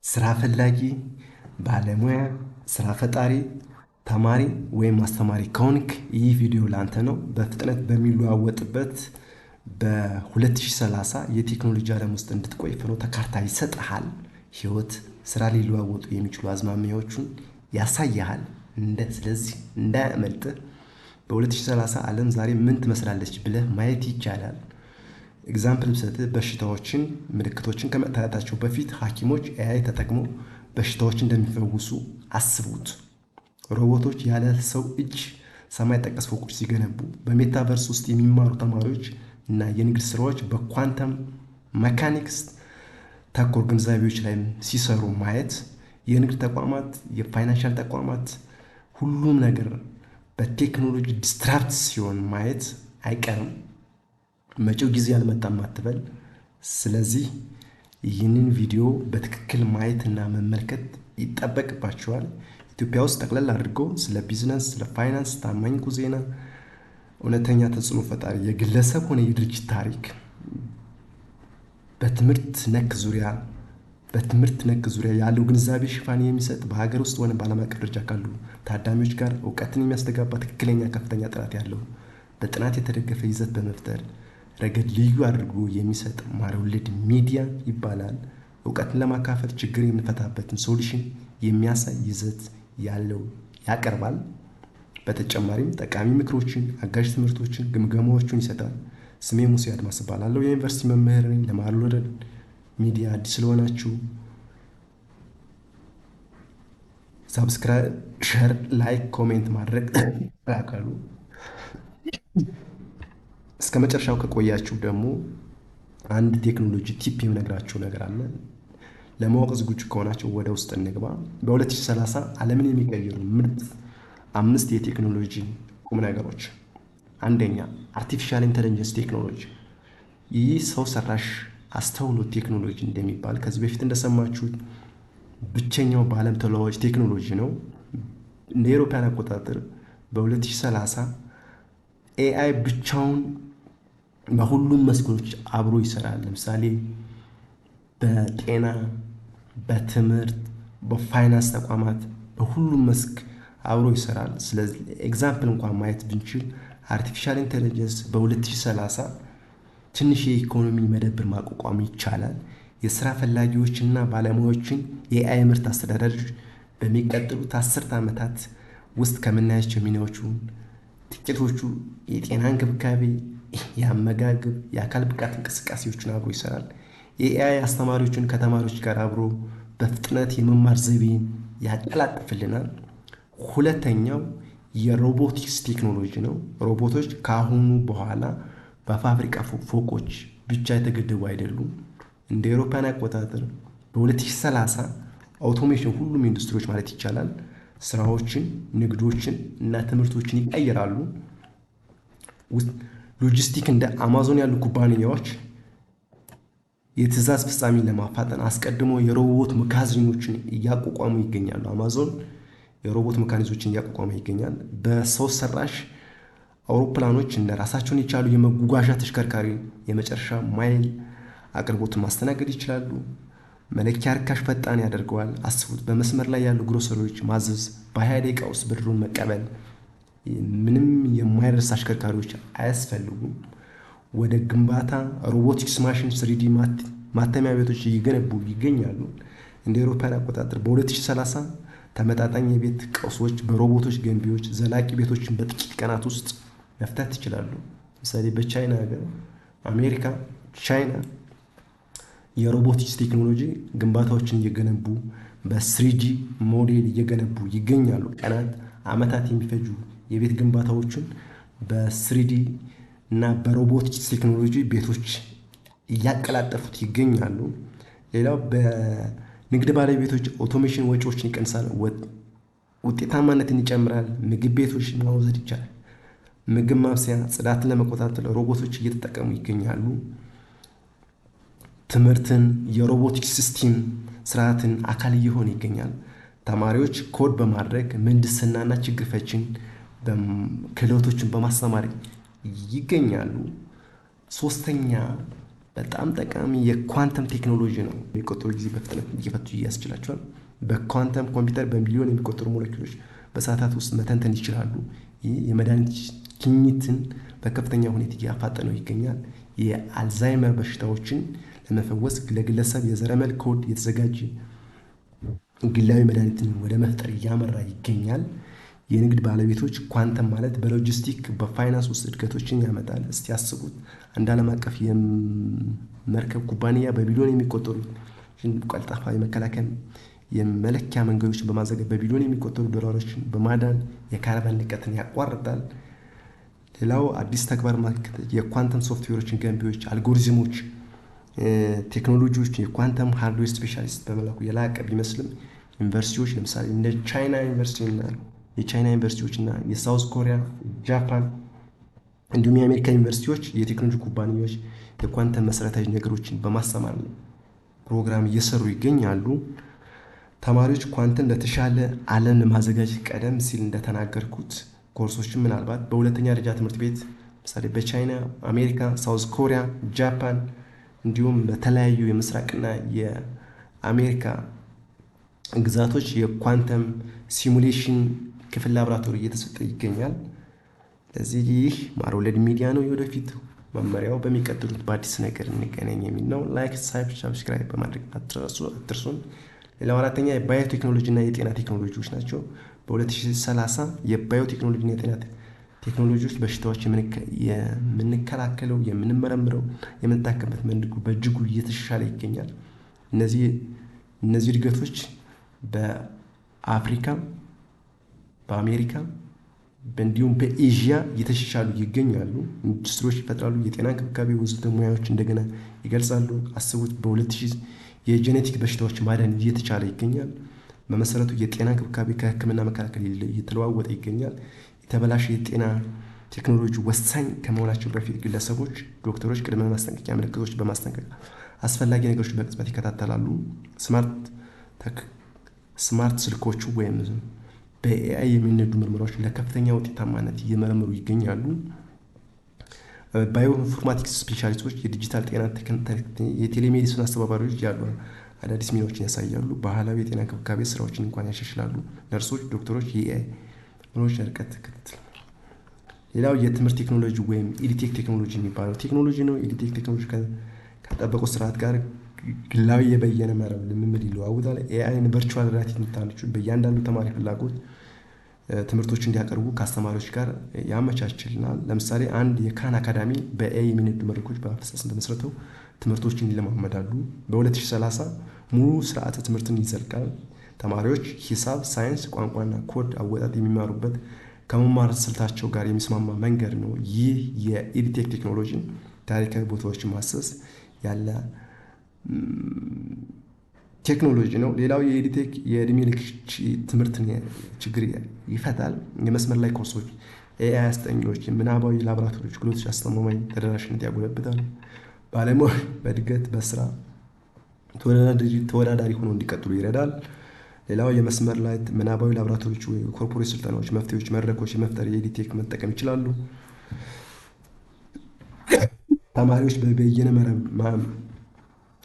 ስራ ፈላጊ፣ ባለሙያ፣ ስራ ፈጣሪ፣ ተማሪ ወይም አስተማሪ ከሆንክ ይህ ቪዲዮ ላንተ ነው። በፍጥነት በሚለዋወጥበት በ2030 የቴክኖሎጂ ዓለም ውስጥ እንድትቆይ ፍኖተ ካርታ ይሰጥሃል። ህይወት፣ ስራ ሊለዋወጡ የሚችሉ አዝማሚያዎቹን ያሳያሃል። ስለዚህ እንዳያመልጥህ። በ2030 ዓለም ዛሬ ምን ትመስላለች ብለህ ማየት ይቻላል። ኤግዛምፕል ብሰጥህ በሽታዎችን ምልክቶችን ከመታየታቸው በፊት ሐኪሞች ኤአይ ተጠቅመው በሽታዎችን እንደሚፈውሱ አስቡት። ሮቦቶች ያለ ሰው እጅ ሰማይ ጠቀስ ፎቆች ሲገነቡ፣ በሜታቨርስ ውስጥ የሚማሩ ተማሪዎች እና የንግድ ስራዎች በኳንተም መካኒክስ ተኮር ግንዛቤዎች ላይ ሲሰሩ ማየት፣ የንግድ ተቋማት፣ የፋይናንሻል ተቋማት ሁሉም ነገር በቴክኖሎጂ ዲስትራፕት ሲሆን ማየት አይቀርም። መጪው ጊዜ አልመጣም አትበል። ስለዚህ ይህንን ቪዲዮ በትክክል ማየትና መመልከት ይጠበቅባቸዋል። ኢትዮጵያ ውስጥ ጠቅለል አድርጎ ስለ ቢዝነስ፣ ስለ ፋይናንስ፣ ታማኝ ዜና፣ እውነተኛ ተጽዕኖ ፈጣሪ የግለሰብ ሆነ የድርጅት ታሪክ፣ በትምህርት ነክ ዙሪያ ያለው ግንዛቤ ሽፋን የሚሰጥ በሀገር ውስጥ ሆነ በዓለም አቀፍ ደረጃ ካሉ ታዳሚዎች ጋር እውቀትን የሚያስተጋባ ትክክለኛ ከፍተኛ ጥራት ያለው በጥናት የተደገፈ ይዘት በመፍጠር ረገድ ልዩ አድርጎ የሚሰጥ ማርወልድ ሚዲያ ይባላል። እውቀትን ለማካፈል ችግር የምንፈታበትን ሶሉሽን የሚያሳይ ይዘት ያለው ያቀርባል። በተጨማሪም ጠቃሚ ምክሮችን፣ አጋዥ ትምህርቶችን፣ ግምገማዎችን ይሰጣል። ስሜ ሙሴ አድማስ እባላለሁ። የዩኒቨርሲቲ መምህር ነኝ። ለማርወልድ ሚዲያ አዲስ ስለሆናችሁ ሳብስክራይብ፣ ሼር፣ ላይክ፣ ኮሜንት ማድረግ ያካሉ። እስከ መጨረሻው ከቆያችሁ ደግሞ አንድ ቴክኖሎጂ ቲፕ የምነግራችሁ ነገር አለ። ለማወቅ ዝግጁ ከሆናችሁ ወደ ውስጥ እንግባ። በ2030 ዓለምን የሚቀይሩ ምርጥ 5 የቴክኖሎጂ ቁም ነገሮች። አንደኛ፣ አርቲፊሻል ኢንተለጀንስ ቴክኖሎጂ። ይህ ሰው ሰራሽ አስተውሎት ቴክኖሎጂ እንደሚባል ከዚህ በፊት እንደሰማችሁት ብቸኛው በዓለም ተለዋዋጭ ቴክኖሎጂ ነው። እንደ አውሮፓውያን አቆጣጠር በ2030 ኤአይ ብቻውን በሁሉም መስኮች አብሮ ይሰራል። ለምሳሌ በጤና፣ በትምህርት፣ በፋይናንስ ተቋማት በሁሉም መስክ አብሮ ይሰራል። ስለዚህ ኤግዛምፕል እንኳን ማየት ብንችል አርቲፊሻል ኢንተለጀንስ በ2030 ትንሽ የኢኮኖሚ መደብር ማቋቋም ይቻላል። የስራ ፈላጊዎችና ባለሙያዎችን የኤአይ ምርት አስተዳዳሪዎች በሚቀጥሉት 10 ዓመታት ውስጥ ከምናያቸው ሚናዎቹ ጥቂቶቹ የጤና እንክብካቤ፣ የአመጋገብ፣ የአካል ብቃት እንቅስቃሴዎችን አብሮ ይሰራል። የኤአይ አስተማሪዎችን ከተማሪዎች ጋር አብሮ በፍጥነት የመማር ዘይቤን ያቀላጥፍልናል። ሁለተኛው የሮቦቲክስ ቴክኖሎጂ ነው። ሮቦቶች ከአሁኑ በኋላ በፋብሪካ ፎቆች ብቻ የተገደቡ አይደሉም። እንደ አውሮፓውያን አቆጣጠር በ2030 አውቶሜሽን ሁሉም ኢንዱስትሪዎች ማለት ይቻላል ስራዎችን፣ ንግዶችን እና ትምህርቶችን ይቀይራሉ። ሎጂስቲክ እንደ አማዞን ያሉ ኩባንያዎች የትዕዛዝ ፍጻሜ ለማፋጠን አስቀድሞ የሮቦት መካዝኖችን እያቋቋሙ ይገኛሉ። አማዞን የሮቦት መካኒዞችን እያቋቋመ ይገኛል። በሰው ሰራሽ አውሮፕላኖች እና ራሳቸውን የቻሉ የመጓጓዣ ተሽከርካሪ የመጨረሻ ማይል አቅርቦትን ማስተናገድ ይችላሉ። መለኪያ ርካሽ፣ ፈጣን ያደርገዋል። አስቡት፣ በመስመር ላይ ያሉ ግሮሰሪዎች ማዘዝ፣ በ20 ደቂቃ ውስጥ ብድሩን መቀበል። ምንም የማይደርስ አሽከርካሪዎች አያስፈልጉም። ወደ ግንባታ ሮቦቲክስ ማሽን 3ዲ ማተሚያ ቤቶች እየገነቡ ይገኛሉ። እንደ አውሮፓውያን አቆጣጠር በ2030 ተመጣጣኝ የቤት ቀውሶች በሮቦቶች ገንቢዎች ዘላቂ ቤቶችን በጥቂት ቀናት ውስጥ መፍታት ይችላሉ። ለምሳሌ በቻይና ሀገር፣ አሜሪካ፣ ቻይና የሮቦቲክስ ቴክኖሎጂ ግንባታዎችን እየገነቡ በ3ዲ ሞዴል እየገነቡ ይገኛሉ። ቀናት፣ ዓመታት የሚፈጁ የቤት ግንባታዎችን በ3ዲ እና በሮቦቲክስ ቴክኖሎጂ ቤቶች እያቀላጠፉት ይገኛሉ። ሌላው በንግድ ባለቤቶች ኦቶሜሽን ወጪዎችን ይቀንሳል፣ ውጤታማነትን ይጨምራል። ምግብ ቤቶች ማውዘድ ይቻላል። ምግብ ማብሰያ፣ ጽዳትን ለመቆጣጠር ሮቦቶች እየተጠቀሙ ይገኛሉ። ትምህርትን የሮቦቲክስ ሲስተም ስርዓትን አካል እየሆነ ይገኛል። ተማሪዎች ኮድ በማድረግ ምህንድስናና ችግር ፈቺን ክህሎቶችን በማስተማር ይገኛሉ። ሶስተኛ በጣም ጠቃሚ የኳንተም ቴክኖሎጂ ነው። የሚቆጠሩ ጊዜ በፍጥነት እንዲፈቱ ያስችላቸዋል። በኳንተም ኮምፒውተር በሚሊዮን የሚቆጠሩ ሞለኪውሎች በሰዓታት ውስጥ መተንተን ይችላሉ። ይህ የመድኃኒት ግኝትን በከፍተኛ ሁኔታ እያፋጠነው ይገኛል። የአልዛይመር በሽታዎችን ለመፈወስ ለግለሰብ የዘረመል ኮድ የተዘጋጀ ግላዊ መድኃኒትን ወደ መፍጠር እያመራ ይገኛል። የንግድ ባለቤቶች ኳንተም ማለት በሎጂስቲክ በፋይናንስ ውስጥ እድገቶችን ያመጣል። እስቲ ያስቡት፣ አንድ ዓለም አቀፍ የመርከብ ኩባንያ በቢሊዮን የሚቆጠሩ ቀልጣፋ የመከላከያ የመለኪያ መንገዶችን በማዘጋጀት በቢሊዮን የሚቆጠሩ ዶላሮችን በማዳን የካርበን ልቀትን ያቋርጣል። ሌላው አዲስ ተግባር የኳንተም ሶፍትዌሮችን ገንቢዎች፣ አልጎሪዝሞች፣ ቴክኖሎጂዎች የኳንተም ሃርድዌር ስፔሻሊስት በመላኩ የላቀ ቢመስልም ዩኒቨርሲቲዎች ለምሳሌ እንደ ቻይና ዩኒቨርሲቲና የቻይና ዩኒቨርሲቲዎች እና የሳውዝ ኮሪያ፣ ጃፓን እንዲሁም የአሜሪካ ዩኒቨርሲቲዎች የቴክኖሎጂ ኩባንያዎች የኳንተም መሰረታዊ ነገሮችን በማስተማር ፕሮግራም እየሰሩ ይገኛሉ። ተማሪዎች ኳንተም ለተሻለ ዓለም ለማዘጋጀት ቀደም ሲል እንደተናገርኩት ኮርሶችን ምናልባት በሁለተኛ ደረጃ ትምህርት ቤት ለምሳሌ በቻይና፣ አሜሪካ፣ ሳውዝ ኮሪያ፣ ጃፓን እንዲሁም በተለያዩ የምስራቅና የአሜሪካ ግዛቶች የኳንተም ሲሙሌሽን ክፍል ላብራቶሪ እየተሰጠ ይገኛል። ለዚህ ይህ ማር ወለድ ሚዲያ ነው። የወደፊት መመሪያው በሚቀጥሉት በአዲስ ነገር እንገናኝ የሚል ነው። ላይክ፣ ሳብስክራይብ በማድረግ አትርሱን። ሌላው አራተኛ የባዮቴክኖሎጂ እና የጤና ቴክኖሎጂዎች ናቸው። በ2030 የባዮቴክኖሎጂ እና የጤና ቴክኖሎጂዎች በሽታዎች የምንከላከለው፣ የምንመረምረው፣ የምንታከምበት መንገዱ በእጅጉ እየተሻሻለ ይገኛል። እነዚህ እድገቶች በአፍሪካ፣ በአሜሪካ እንዲሁም በኤዥያ እየተሻሻሉ ይገኛሉ። ኢንዱስትሪዎች ይፈጥራሉ። የጤና እንክብካቤ ወዘተ ሙያዎች እንደገና ይገልጻሉ። አስቡት፣ በ2000 የጄኔቲክ በሽታዎች ማዳን እየተቻለ ይገኛል። በመሰረቱ የጤና እንክብካቤ ከሕክምና መከላከል እየተለዋወጠ ይገኛል። የተበላሸ የጤና ቴክኖሎጂ ወሳኝ ከመሆናቸው በፊት ግለሰቦች፣ ዶክተሮች ቅድመ ማስጠንቀቂያ ምልክቶች በማስጠንቀቅ አስፈላጊ ነገሮች በቅጽበት ይከታተላሉ። ስማርት ስልኮቹ ወይም በኤአይ የሚነዱ ምርመራዎች ለከፍተኛ ውጤታማነት እየመረመሩ ይገኛሉ። ባዮኢንፎርማቲክስ ስፔሻሊስቶች የዲጂታል ጤና የቴሌሜዲሲን አስተባባሪዎች ያሉ አዳዲስ ሚናዎችን ያሳያሉ። ባህላዊ የጤና እንክብካቤ ስራዎችን እንኳን ያሻሽላሉ። ነርሶች፣ ዶክተሮች የኤአይ ምርመራዎች ርቀት ክትትል። ሌላው የትምህርት ቴክኖሎጂ ወይም ኢዲቴክ ቴክኖሎጂ የሚባለው ቴክኖሎጂ ነው። ኢዲቴክ ቴክኖሎጂ ከጠበቁ ስርዓት ጋር ግላዊ የበየነ መረብ ልምምድ ይለዋውጣል። ኤአይን ቨርቹዋል ሪያሊቲ ትንታኔዎች በእያንዳንዱ ተማሪ ፍላጎት ትምህርቶች እንዲያቀርቡ ከአስተማሪዎች ጋር ያመቻችልናል። ለምሳሌ አንድ የካን አካዳሚ በኤአይ የሚነዱ መድረኮች በአፈሳስ እንደመስረተው ትምህርቶችን ይለማመዳሉ። በ2030 ሙሉ ስርዓተ ትምህርትን ይዘልቃል። ተማሪዎች ሂሳብ፣ ሳይንስ፣ ቋንቋና ኮድ አወጣጥ የሚማሩበት ከመማር ስልታቸው ጋር የሚስማማ መንገድ ነው። ይህ የኢዲቴክ ቴክኖሎጂን ታሪካዊ ቦታዎችን ማሰስ ያለ ቴክኖሎጂ ነው። ሌላው የኢዲቴክ የእድሜ ልክ ትምህርትን ችግር ይፈታል። የመስመር ላይ ኮርሶች፣ ኤአይ አስጠኚዎች፣ ምናባዊ ላቦራቶሪዎች ክህሎቶች አስተማማኝ ተደራሽነት ያጎለብታሉ። ባለሙያዎች በእድገት በስራ ተወዳዳሪ ሆነው እንዲቀጥሉ ይረዳል። ሌላው የመስመር ላይ ምናባዊ ላቦራቶሪዎች ወይ ኮርፖሬት ስልጠናዎች፣ መፍትሄዎች፣ መድረኮች የመፍጠር የኢዲቴክ መጠቀም ይችላሉ። ተማሪዎች በበየነ መረብ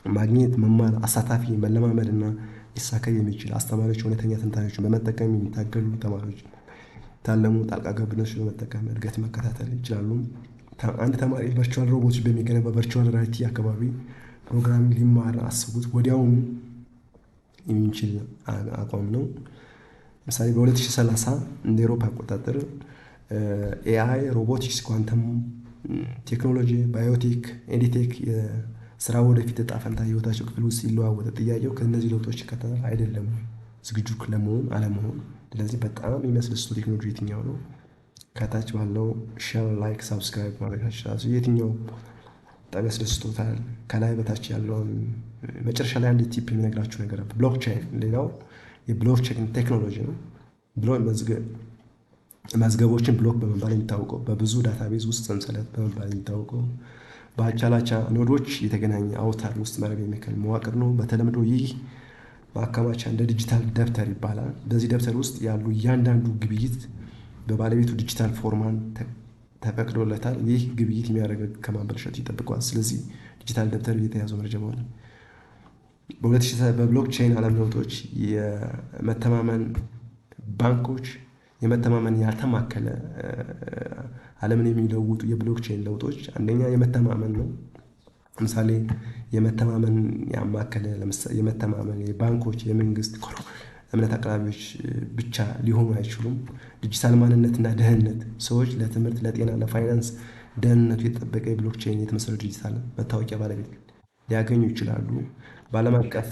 ማግኘት መማር አሳታፊ መለማመድ እና ሊሳካ የሚችል አስተማሪዎች እውነተኛ ትንታኔዎችን በመጠቀም የሚታገሉ ተማሪዎች ታለሙ ጣልቃ ገብነቶችን በመጠቀም እድገት መከታተል ይችላሉ። አንድ ተማሪ ቨርቹዋል ሮቦቶች በሚገነባ ቨርቹዋል ሪያሊቲ አካባቢ ፕሮግራሚንግ ሊማር አስቡት ወዲያውኑ የሚችል አቋም ነው። ለምሳሌ በ2030 እንደ አውሮፓ አቆጣጠር ኤአይ፣ ሮቦቲክስ፣ ኳንተም ቴክኖሎጂ፣ ባዮቴክ፣ ኤዲቴክ ስራ ወደፊት እጣ ፈንታ ህይወታቸው ክፍል ውስጥ ይለዋወጣል። ጥያቄው ከእነዚህ ለውጦች ከተል አይደለም ዝግጁ ለመሆን አለመሆን። ስለዚህ በጣም የሚያስደስቱ ቴክኖሎጂ የትኛው ነው? ከታች ባለው ሼር፣ ላይክ፣ ሳብስክራይብ ማድረጋችሁ የትኛው በጣም ያስደስቶታል? ከላይ በታች ያለውን መጨረሻ ላይ አንድ ቲፕ የሚነግራችሁ ነገር ብሎክቼን። ሌላው የብሎክቼን ቴክኖሎጂ ነው። መዝገቦችን ብሎክ በመባል የሚታወቀው በብዙ ዳታቤዝ ውስጥ ሰንሰለት በመባል የሚታወቀው በአቻላቻ ኖዶች የተገናኘ አውታር ውስጥ መረብ የሚከል መዋቅር ነው። በተለምዶ ይህ ማከማቻ እንደ ዲጂታል ደብተር ይባላል። በዚህ ደብተር ውስጥ ያሉ እያንዳንዱ ግብይት በባለቤቱ ዲጂታል ፎርማን ተፈቅዶለታል። ይህ ግብይት የሚያደርግ ከማበላሸት ይጠብቀዋል። ስለዚህ ዲጂታል ደብተር የተያዘው መረጃ በሆነ በብሎክቼን ዓለም ለውጦች የመተማመን ባንኮች የመተማመን ያልተማከለ ዓለምን የሚለውጡ የብሎክቼን ለውጦች አንደኛ የመተማመን ነው። ለምሳሌ የመተማመን ያማከለ የመተማመን የባንኮች የመንግስት እምነት አቅራቢዎች ብቻ ሊሆኑ አይችሉም። ዲጂታል ማንነትና ደህንነት ሰዎች ለትምህርት፣ ለጤና፣ ለፋይናንስ ደህንነቱ የተጠበቀ የብሎክቼን የተመሰረተ ዲጂታል መታወቂያ ባለቤት ሊያገኙ ይችላሉ። በዓለም አቀፍ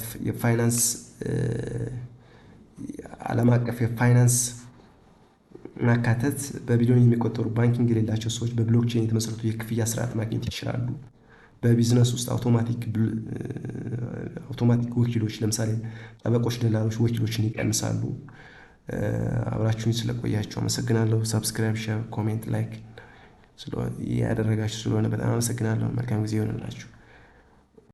የፋይናንስ ማካተት በቢሊዮን የሚቆጠሩ ባንኪንግ የሌላቸው ሰዎች በብሎክቼን የተመሰረቱ የክፍያ ስርዓት ማግኘት ይችላሉ። በቢዝነስ ውስጥ አውቶማቲክ ወኪሎች ለምሳሌ ጠበቆች፣ ደላሎች ወኪሎችን ይቀንሳሉ። አብራችሁኝ ስለቆያችሁ አመሰግናለሁ። ሰብስክራይብ፣ ሼር፣ ኮሜንት፣ ላይክ ያደረጋችሁ ስለሆነ በጣም አመሰግናለሁ። መልካም ጊዜ ይሆንላችሁ።